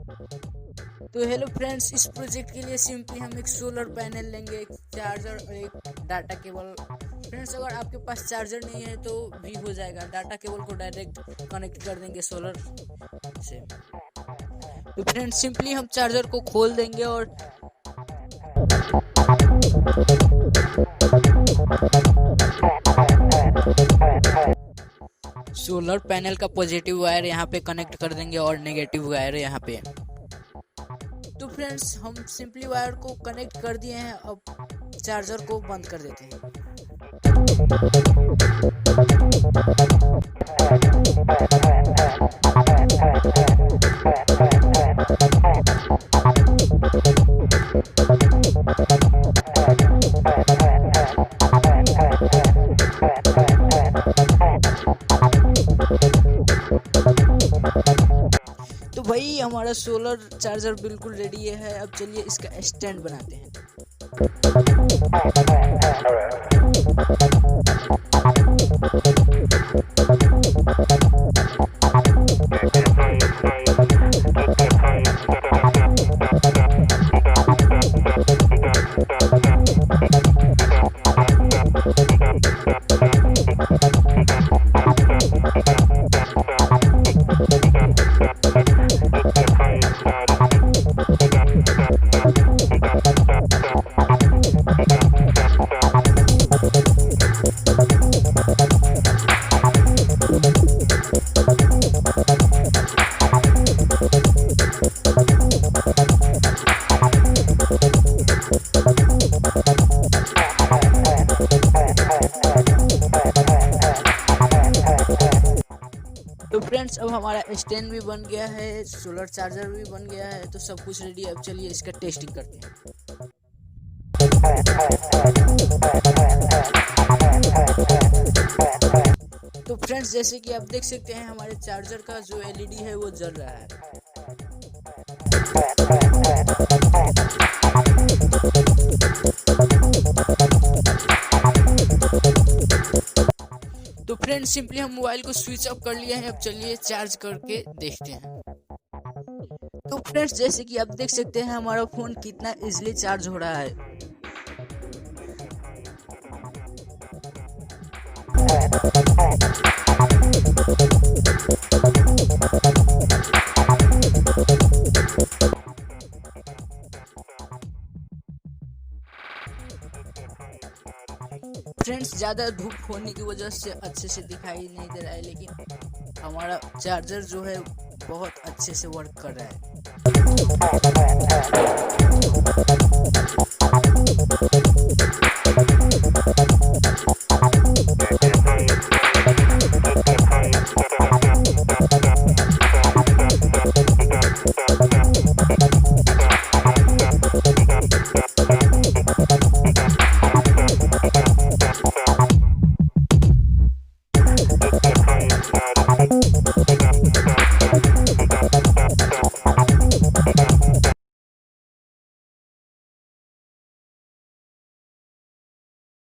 तो hello friends, इस project के लिए सिंपली हम एक सोलर पैनल लेंगे, एक चार्जर और एक डाटा केबल। फ्रेंड्स, अगर आपके पास चार्जर नहीं है तो भी हो जाएगा। डाटा केबल को डायरेक्ट कनेक्ट कर देंगे सोलर से। तो फ्रेंड्स, सिंपली हम चार्जर को खोल देंगे और सोलर पैनल का पॉजिटिव वायर यहाँ पे कनेक्ट कर देंगे और नेगेटिव वायर यहाँ पे। तो फ्रेंड्स, हम सिंपली वायर को कनेक्ट कर दिए हैं। अब चार्जर को बंद कर देते हैं। तो भाई, हमारा सोलर चार्जर बिल्कुल रेडी है। अब चलिए इसका स्टैंड बनाते हैं। तो फ्रेंड्स, अब हमारा स्टैंड भी बन गया है, सोलर चार्जर भी बन गया है, तो सब कुछ रेडी है। अब चलिए इसका टेस्टिंग करते हैं। तो फ्रेंड्स, जैसे कि आप देख सकते हैं, हमारे चार्जर का जो एलईडी है वो जल रहा है। तो फ्रेंड्स, सिंपली हम मोबाइल को स्विच ऑफ कर लिए हैं। अब चलिए चार्ज करके देखते हैं। तो फ्रेंड्स, जैसे कि आप देख सकते हैं, हमारा फोन कितना इजीली चार्ज हो रहा है। फ्रेंड्स, ज़्यादा धूप होने की वजह से अच्छे से दिखाई नहीं दे रहा है, लेकिन हमारा चार्जर जो है बहुत अच्छे से वर्क कर रहा है।